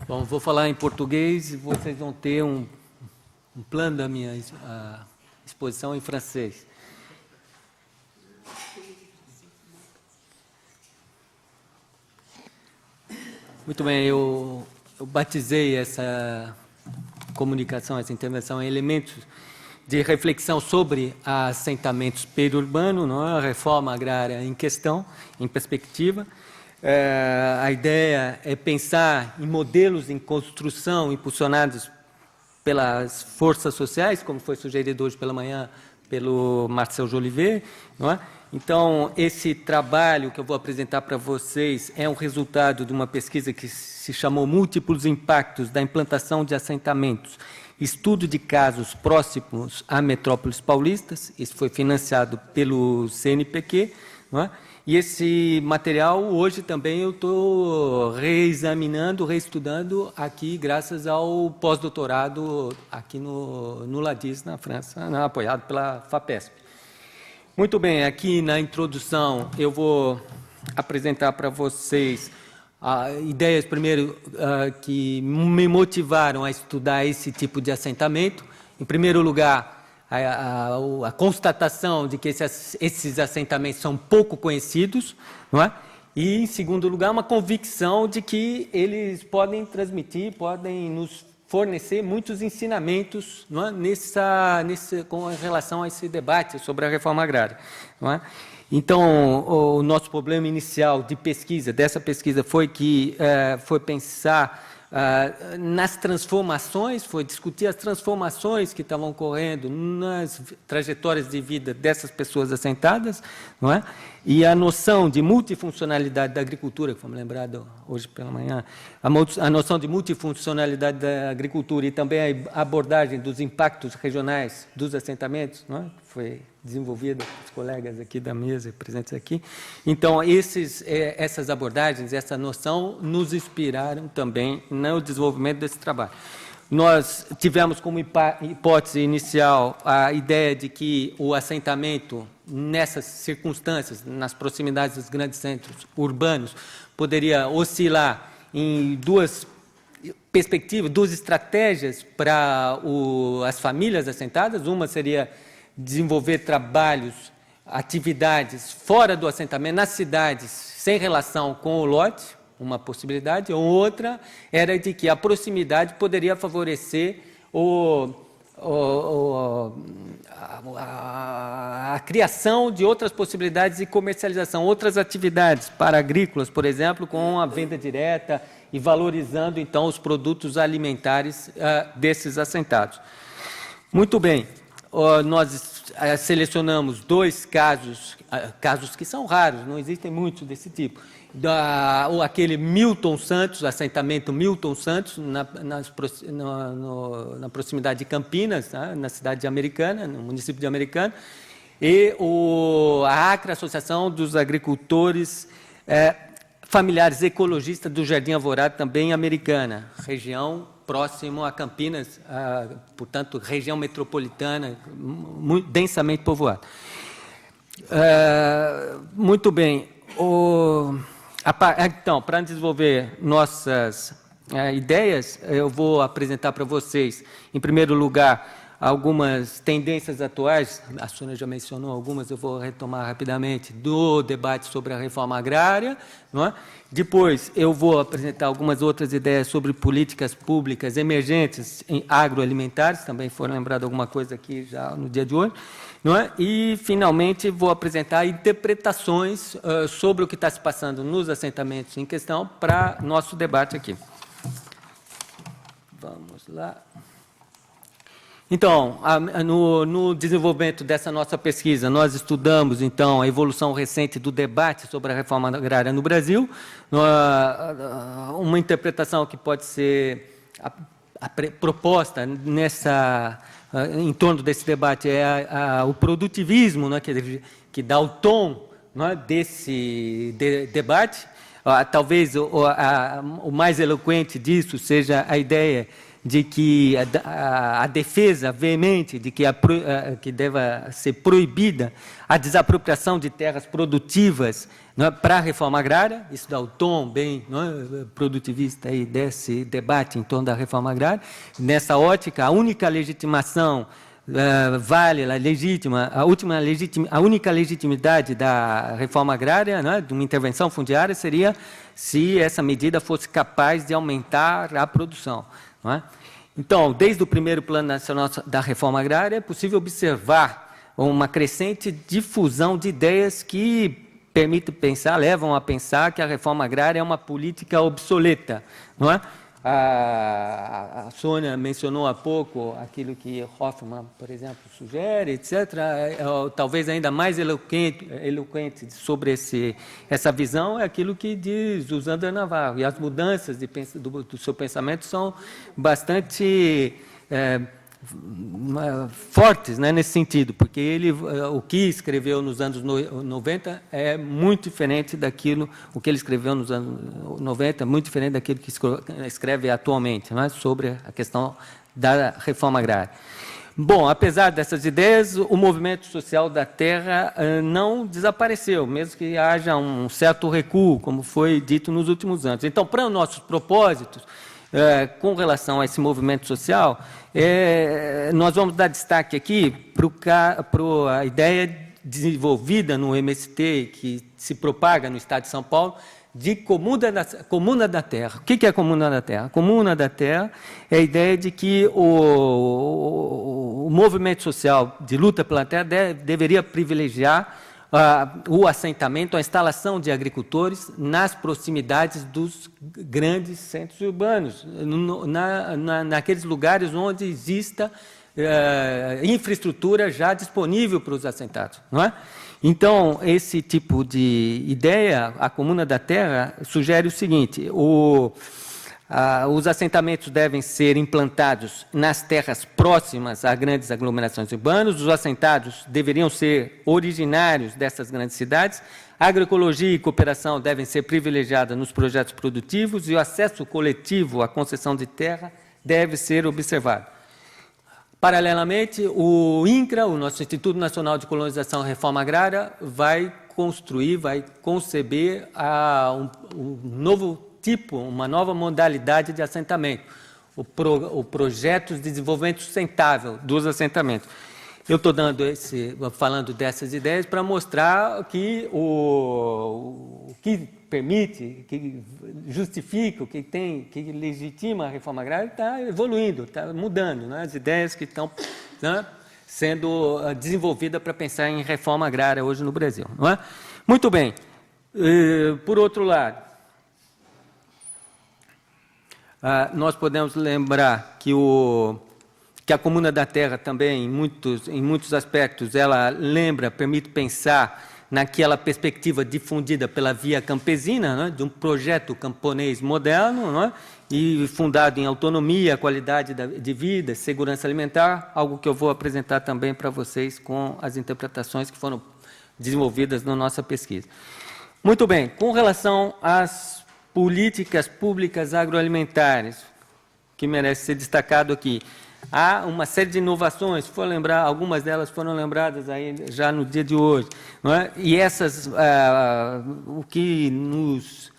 Bom, vou falar em português e vocês vão ter um plano da minha exposição em francês. Muito bem, eu batizei essa comunicação, essa intervenção em elementos de reflexão sobre assentamentos periurbanos, não é? A reforma agrária em questão, em perspectiva. A ideia é pensar em modelos em construção impulsionados pelas forças sociais, como foi sugerido hoje pela manhã pelo Marcel Jolivet, não é? Então, esse trabalho que eu vou apresentar para vocês é um resultado de uma pesquisa que se chamou Múltiplos Impactos da Implantação de Assentamentos, estudo de casos próximos a metrópoles paulistas. Isso foi financiado pelo CNPq, não é? E esse material, hoje também eu estou reexaminando, reestudando aqui, graças ao pós-doutorado aqui no Ladis, na França, apoiado pela FAPESP. Muito bem, aqui na introdução eu vou apresentar para vocês ideias, primeiro, que me motivaram a estudar esse tipo de assentamento. Em primeiro lugar, a constatação de que esses assentamentos são pouco conhecidos, não é? E, em segundo lugar, uma convicção de que eles podem transmitir, podem nos fornecer muitos ensinamentos, não é? Com relação a esse debate sobre a reforma agrária, não é? Então, o nosso problema inicial de pesquisa, dessa pesquisa, foi pensar nas transformações, foi discutir as transformações que estavam ocorrendo nas trajetórias de vida dessas pessoas assentadas, não é? E a noção de multifuncionalidade da agricultura, que foi lembrado hoje pela manhã, a noção de multifuncionalidade da agricultura e também a abordagem dos impactos regionais dos assentamentos, não é? Que foi desenvolvida pelos colegas aqui da mesa, presentes aqui. Então, essas abordagens, essa noção, nos inspiraram também no desenvolvimento desse trabalho. Nós tivemos como hipótese inicial a ideia de que o assentamento, nessas circunstâncias, nas proximidades dos grandes centros urbanos, poderia oscilar em duas perspectivas, duas estratégias para as famílias assentadas. Uma seria desenvolver trabalhos, atividades fora do assentamento, nas cidades, sem relação com o lote, uma possibilidade. Ou outra era de que a proximidade poderia favorecer a criação de outras possibilidades de comercialização, outras atividades para-agrícolas, por exemplo, com a venda direta e valorizando, então, os produtos alimentares desses assentados. Muito bem. Nós selecionamos dois casos que são raros, não existem muitos desse tipo. Aquele Milton Santos, assentamento Milton Santos, na proximidade de Campinas, na cidade de Americana, no município de Americana, e a ACRA, Associação dos Agricultores Familiares Ecologistas do Jardim Alvorada, também Americana, região próximo a Campinas, portanto, região metropolitana, muito densamente povoada. Muito bem. Então, para desenvolver nossas ideias, eu vou apresentar para vocês, em primeiro lugar, algumas tendências atuais. A Sônia já mencionou algumas, eu vou retomar rapidamente, do debate sobre a reforma agrária, não é? Depois, eu vou apresentar algumas outras ideias sobre políticas públicas emergentes em agroalimentares, também foi lembrado alguma coisa aqui já no dia de hoje, não é? E, finalmente, vou apresentar interpretações sobre o que está se passando nos assentamentos em questão para nosso debate aqui. Vamos lá. Então, no desenvolvimento dessa nossa pesquisa, nós estudamos, então, a evolução recente do debate sobre a reforma agrária no Brasil. Uma interpretação que pode ser proposta em torno desse debate é o produtivismo, né, que dá o tom, né, desse debate. Talvez o mais eloquente disso seja a ideia de que a defesa veemente de que deva ser proibida a desapropriação de terras produtivas, não é, para a reforma agrária. Isso dá o tom bem, não é, produtivista aí desse debate em torno da reforma agrária. Nessa ótica, a única legitimação válida, legítima, a única legitimidade da reforma agrária, né, de uma intervenção fundiária, seria se essa medida fosse capaz de aumentar a produção. Não é? Então, desde o primeiro Plano Nacional da Reforma Agrária, é possível observar uma crescente difusão de ideias que permitem pensar, levam a pensar que a reforma agrária é uma política obsoleta, não é? A Sônia mencionou há pouco aquilo que Hoffman, por exemplo, sugere, etc. Talvez ainda mais eloquente sobre essa visão é aquilo que diz o Zander Navarro. E as mudanças do seu pensamento são bastante fortes, né, nesse sentido, porque o que escreveu nos anos 90 é muito diferente daquilo, o que ele escreveu nos anos 90 é muito diferente daquilo que escreve atualmente, né, sobre a questão da reforma agrária. Bom, apesar dessas ideias, o movimento social da terra não desapareceu, mesmo que haja um certo recuo, como foi dito nos últimos anos. Então, para os nossos propósitos, com relação a esse movimento social, nós vamos dar destaque aqui para a ideia desenvolvida no MST, que se propaga no Estado de São Paulo, de comuna da terra. O que é a comuna da terra? A comuna da terra é a ideia de que o movimento social de luta pela terra deveria privilegiar o assentamento, a instalação de agricultores nas proximidades dos grandes centros urbanos, naqueles lugares onde exista infraestrutura já disponível para os assentados, não é? Então, esse tipo de ideia, a comuna da terra, sugere o seguinte: os assentamentos devem ser implantados nas terras próximas a grandes aglomerações urbanas, os assentados deveriam ser originários dessas grandes cidades, a agroecologia e cooperação devem ser privilegiadas nos projetos produtivos e o acesso coletivo à concessão de terra deve ser observado. Paralelamente, o INCRA, o nosso Instituto Nacional de Colonização e Reforma Agrária, vai conceber um novo tipo, uma nova modalidade de assentamento, o projeto de desenvolvimento sustentável dos assentamentos. Eu estou falando dessas ideias para mostrar que o que permite, que justifica, que legitima a reforma agrária está evoluindo, está mudando, né? As ideias que estão, né, sendo desenvolvidas para pensar em reforma agrária hoje no Brasil, não é? Muito bem. Por outro lado, nós podemos lembrar que a Comuna da Terra também, em muitos aspectos, ela permite pensar naquela perspectiva difundida pela Via Campesina, né, de um projeto camponês moderno, né, e fundado em autonomia, qualidade de vida, segurança alimentar, algo que eu vou apresentar também para vocês com as interpretações que foram desenvolvidas na nossa pesquisa. Muito bem, com relação às políticas públicas agroalimentares, que merece ser destacado aqui, há uma série de inovações, algumas delas foram lembradas aí já no dia de hoje, não é? E essas, o que nos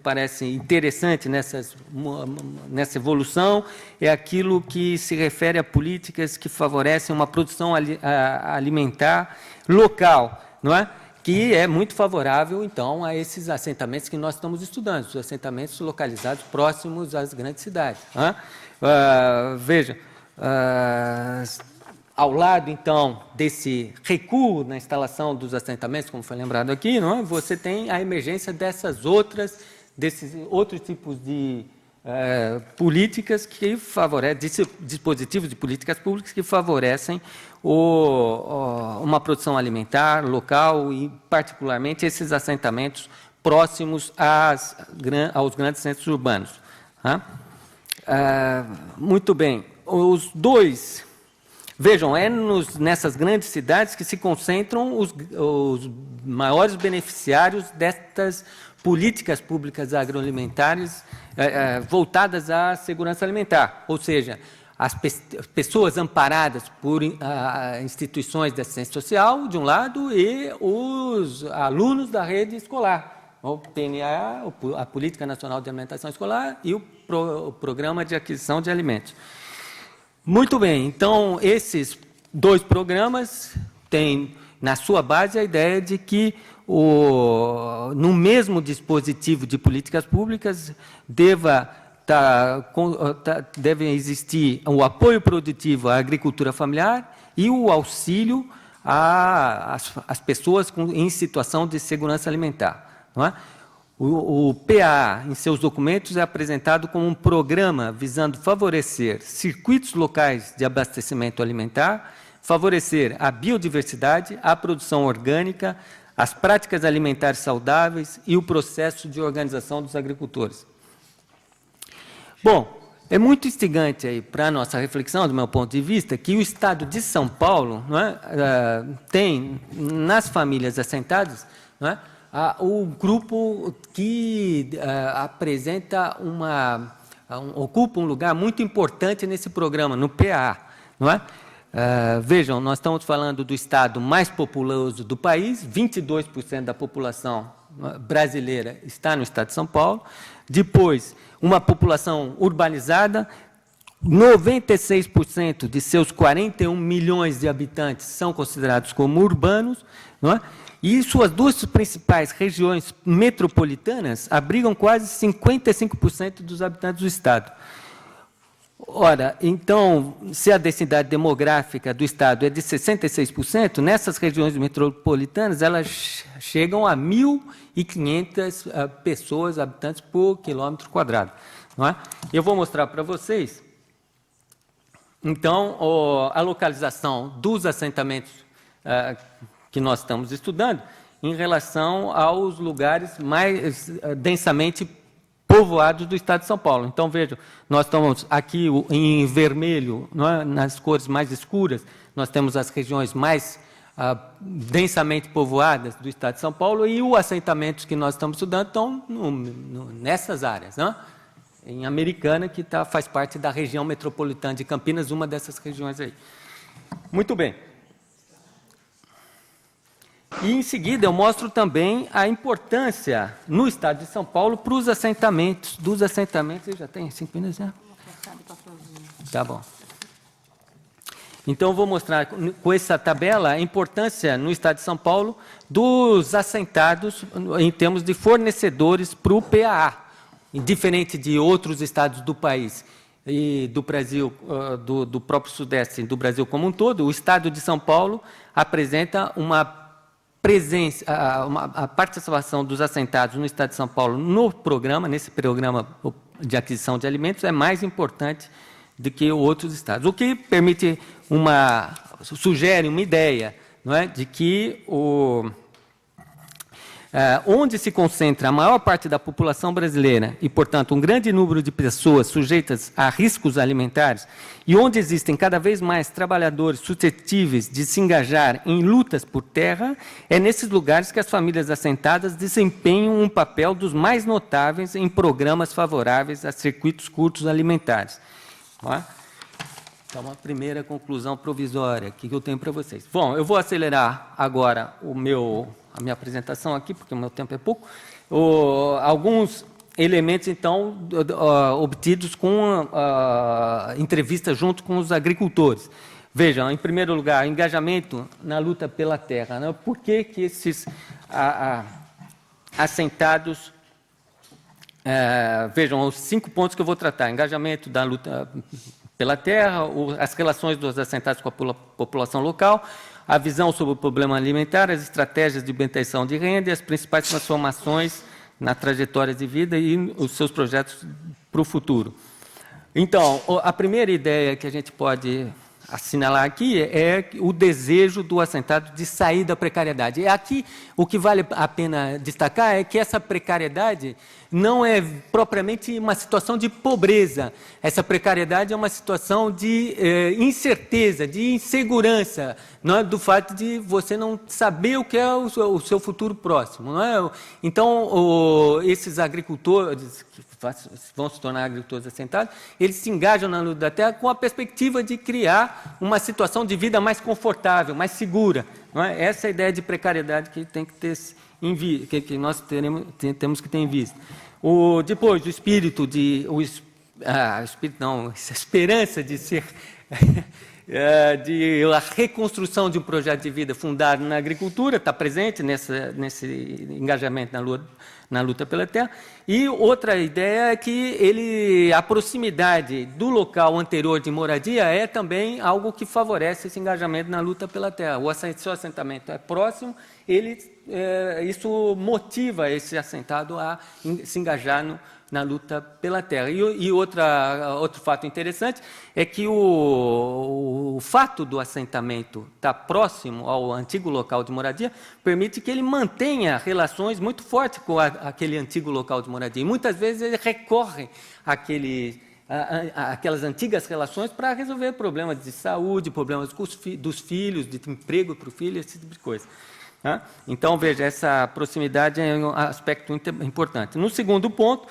parece interessante nessa evolução é aquilo que se refere a políticas que favorecem uma produção alimentar local, não é? Que é muito favorável, então, a esses assentamentos que nós estamos estudando, os assentamentos localizados próximos às grandes cidades. Veja, ao lado, então, desse recuo na instalação dos assentamentos, como foi lembrado aqui, não é? Você tem a emergência desses outros tipos de políticas que favorecem, dispositivos de políticas públicas que favorecem uma produção alimentar local e, particularmente, esses assentamentos próximos aos grandes centros urbanos. Muito bem. Vejam, nessas grandes cidades que se concentram os maiores beneficiários destas políticas públicas agroalimentares voltadas à segurança alimentar, ou seja, as pessoas amparadas por instituições de assistência social, de um lado, e os alunos da rede escolar, o PNA, a Política Nacional de Alimentação Escolar, e o Programa de Aquisição de Alimentos. Muito bem, então, esses dois programas têm, na sua base, a ideia de que, no mesmo dispositivo de políticas públicas, deve existir o apoio produtivo à agricultura familiar e o auxílio às pessoas em situação de segurança alimentar. Não é? O PA, em seus documentos, é apresentado como um programa visando favorecer circuitos locais de abastecimento alimentar, favorecer a biodiversidade, a produção orgânica, as práticas alimentares saudáveis e o processo de organização dos agricultores. Bom, é muito instigante aí para a nossa reflexão, do meu ponto de vista, que o Estado de São Paulo, não é, tem, nas famílias assentadas, não é, o grupo que apresenta ocupa um lugar muito importante nesse programa, no PA, não é? Vejam, nós estamos falando do estado mais populoso do país, 22% da população brasileira está no estado de São Paulo. Depois, uma população urbanizada, 96% de seus 41 milhões de habitantes são considerados como urbanos, não é? E suas duas principais regiões metropolitanas abrigam quase 55% dos habitantes do estado. Ora, então, se a densidade demográfica do estado é de 66%, nessas regiões metropolitanas elas chegam a 1.500 pessoas, habitantes por quilômetro quadrado. Não é? Eu vou mostrar para vocês, então, a localização dos assentamentos que nós estamos estudando em relação aos lugares mais densamente povoados do estado de São Paulo. Então, vejam, nós estamos aqui em vermelho, não é? Nas cores mais escuras, nós temos as regiões mais densamente povoadas do estado de São Paulo, e os assentamentos que nós estamos estudando estão nessas áreas, não é? Em Americana, que faz parte da região metropolitana de Campinas, uma dessas regiões aí. Muito bem. E, em seguida, eu mostro também a importância, no estado de São Paulo, para os assentamentos. Dos assentamentos, eu já tenho 5 minutos, já? Tá bom. Então, eu vou mostrar, com essa tabela, a importância, no estado de São Paulo, dos assentados em termos de fornecedores para o PAA, diferente de outros estados do país e do Brasil, do próprio Sudeste e do Brasil como um todo. O estado de São Paulo apresenta a participação dos assentados no estado de São Paulo nesse programa de aquisição de alimentos é mais importante do que outros estados, o que permite sugere uma ideia, não é, de que onde se concentra a maior parte da população brasileira e, portanto, um grande número de pessoas sujeitas a riscos alimentares e onde existem cada vez mais trabalhadores suscetíveis de se engajar em lutas por terra, é nesses lugares que as famílias assentadas desempenham um papel dos mais notáveis em programas favoráveis a circuitos curtos alimentares. Então, uma primeira conclusão provisória que eu tenho para vocês. Bom, eu vou acelerar agora a minha apresentação aqui, porque o meu tempo é pouco. Alguns elementos, então, obtidos com entrevistas junto com os agricultores. Vejam, em primeiro lugar, engajamento na luta pela terra, né? Por que esses assentados... vejam, os 5 pontos que eu vou tratar: engajamento da luta pela terra, as relações dos assentados com a população local, a visão sobre o problema alimentar, as estratégias de obtenção de renda e as principais transformações na trajetória de vida e os seus projetos para o futuro. Então, a primeira ideia que a gente pode assinalar aqui é o desejo do assentado de sair da precariedade. E aqui, o que vale a pena destacar é que essa precariedade não é propriamente uma situação de pobreza. Essa precariedade é uma situação de incerteza, de insegurança, não é? Do fato de você não saber o que é o seu futuro próximo. Não é? Então, esses agricultores que vão se tornar agricultores assentados, eles se engajam na luta da terra com a perspectiva de criar uma situação de vida mais confortável, mais segura. Não é? Essa é a ideia de precariedade que tem que ter que nós temos que ter em vista. Depois, o espírito de... essa esperança de ser... de a reconstrução de um projeto de vida fundado na agricultura está presente nesse engajamento na luta pela terra. E outra ideia é que a proximidade do local anterior de moradia é também algo que favorece esse engajamento na luta pela terra. Se o assentamento é próximo, isso motiva esse assentado a se engajar na luta pela terra. E outro fato interessante é que o fato do assentamento estar próximo ao antigo local de moradia permite que ele mantenha relações muito fortes com aquele antigo local de moradia. E muitas vezes ele recorre àquelas antigas relações para resolver problemas de saúde, problemas dos filhos, de emprego para o filho, esse tipo de coisa. Então, veja, essa proximidade é um aspecto importante. No segundo ponto,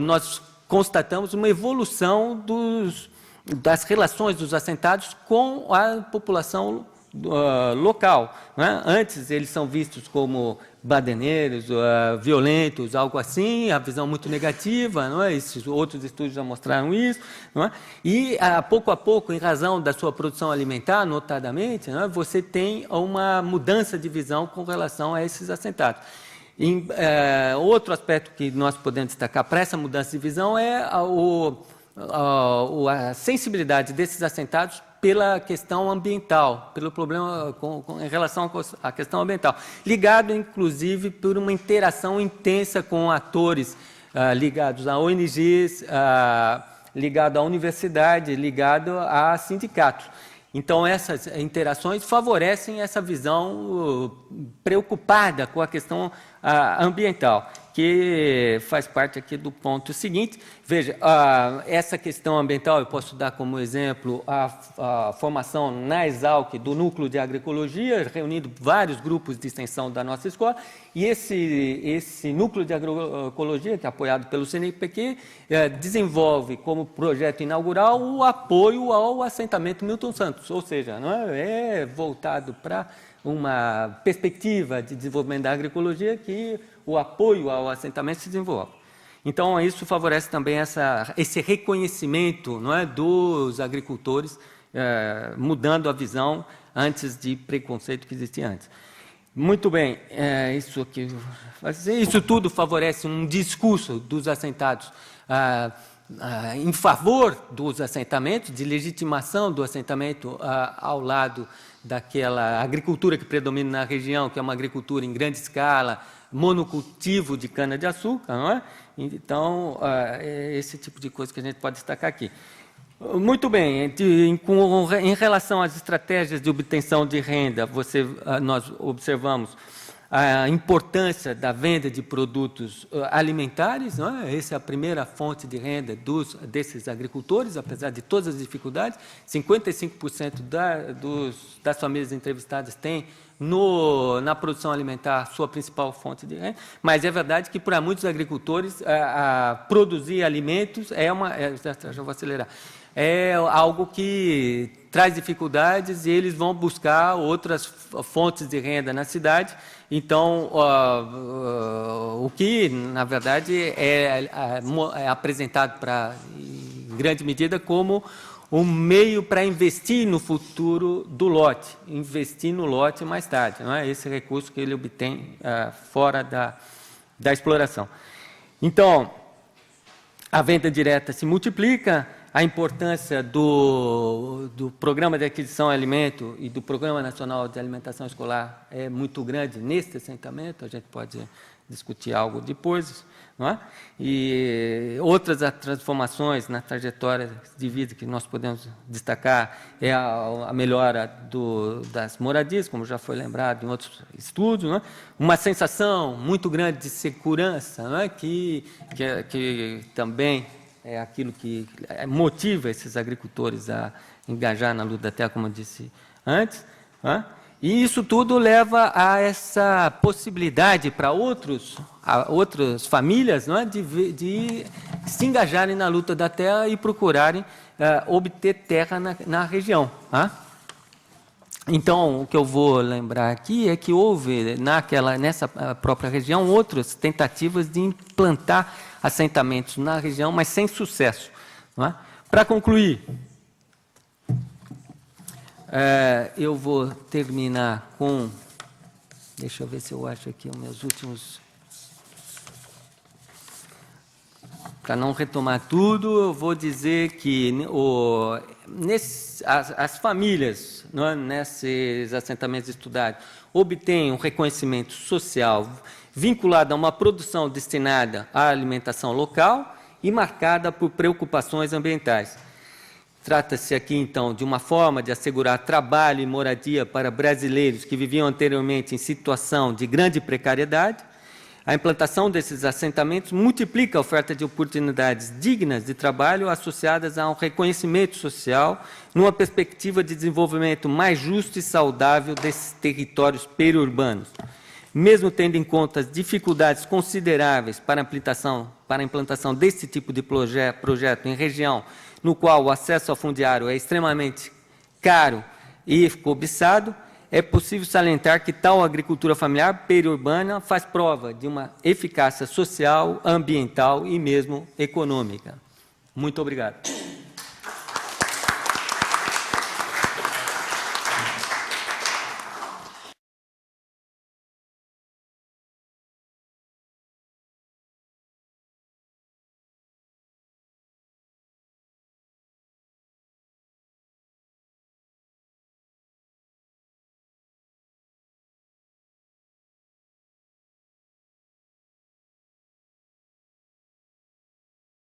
nós constatamos uma evolução das relações dos assentados com a população local. Antes, eles são vistos como badeneiros, violentos, algo assim, a visão muito negativa, esses outros estudos já mostraram isso. E, pouco a pouco, em razão da sua produção alimentar, notadamente, você tem uma mudança de visão com relação a esses assentados. Outro aspecto que nós podemos destacar para essa mudança de visão é a sensibilidade desses assentados pela questão ambiental, pelo problema em relação à questão ambiental, ligado, inclusive, por uma interação intensa com atores ligados a ONGs, ligado à universidade, ligado a sindicatos. Então, essas interações favorecem essa visão preocupada com a questão ambiental, que faz parte aqui do ponto seguinte. Veja, essa questão ambiental, eu posso dar como exemplo a formação na Exalc do Núcleo de Agroecologia, reunindo vários grupos de extensão da nossa escola, e esse Núcleo de Agroecologia, que é apoiado pelo CNPq, desenvolve como projeto inaugural o apoio ao assentamento Milton Santos, ou seja, é voltado para uma perspectiva de desenvolvimento da agroecologia que o apoio ao assentamento se desenvolve. Então, isso favorece também esse reconhecimento dos agricultores, mudando a visão antes de preconceito que existia antes. Muito bem, isso tudo favorece um discurso dos assentados em favor dos assentamentos, de legitimação do assentamento ao lado daquela agricultura que predomina na região, que é uma agricultura em grande escala, monocultivo de cana-de-açúcar, não é? Então, é esse tipo de coisa que a gente pode destacar aqui. Muito bem, em relação às estratégias de obtenção de renda, nós observamos a importância da venda de produtos alimentares, não é? Essa é a primeira fonte de renda desses agricultores, apesar de todas as dificuldades. 55% das famílias entrevistadas têm na produção alimentar sua principal fonte de renda, mas é verdade que para muitos agricultores produzir alimentos já vou acelerar, é algo que traz dificuldades e eles vão buscar outras fontes de renda na cidade. Então, o que, na verdade, é apresentado em grande medida como um meio para investir no futuro do lote, investir no lote mais tarde. Não é esse recurso que ele obtém fora da exploração. Então, a venda direta se multiplica, a importância do Programa de Aquisição de Alimento e do Programa Nacional de Alimentação Escolar é muito grande neste assentamento, a gente pode discutir algo depois, não é? E outras transformações na trajetória de vida que nós podemos destacar é a melhora das moradias, como já foi lembrado em outros estudos, não é? Uma sensação muito grande de segurança, não é? que também é aquilo que motiva esses agricultores a engajar na luta da terra, como eu disse antes, não é? E isso tudo leva a essa possibilidade para outras famílias, não é? de se engajarem na luta da terra e procurarem obter terra na região. Tá? Então, o que eu vou lembrar aqui é que houve, nessa própria região, outras tentativas de implantar assentamentos na região, mas sem sucesso. Não é? Para concluir, eu vou terminar com... Deixa eu ver se eu acho aqui os meus últimos... Para não retomar tudo, eu vou dizer que as famílias, não é, nesses assentamentos estudados obtêm um reconhecimento social vinculado a uma produção destinada à alimentação local e marcada por preocupações ambientais. Trata-se aqui, então, de uma forma de assegurar trabalho e moradia para brasileiros que viviam anteriormente em situação de grande precariedade. A implantação desses assentamentos multiplica a oferta de oportunidades dignas de trabalho associadas a um reconhecimento social, numa perspectiva de desenvolvimento mais justo e saudável desses territórios periurbanos. Mesmo tendo em conta as dificuldades consideráveis para a implantação desse tipo de projeto em região no qual o acesso ao fundiário é extremamente caro e cobiçado, é possível salientar que tal agricultura familiar periurbana faz prova de uma eficácia social, ambiental e mesmo econômica. Muito obrigado.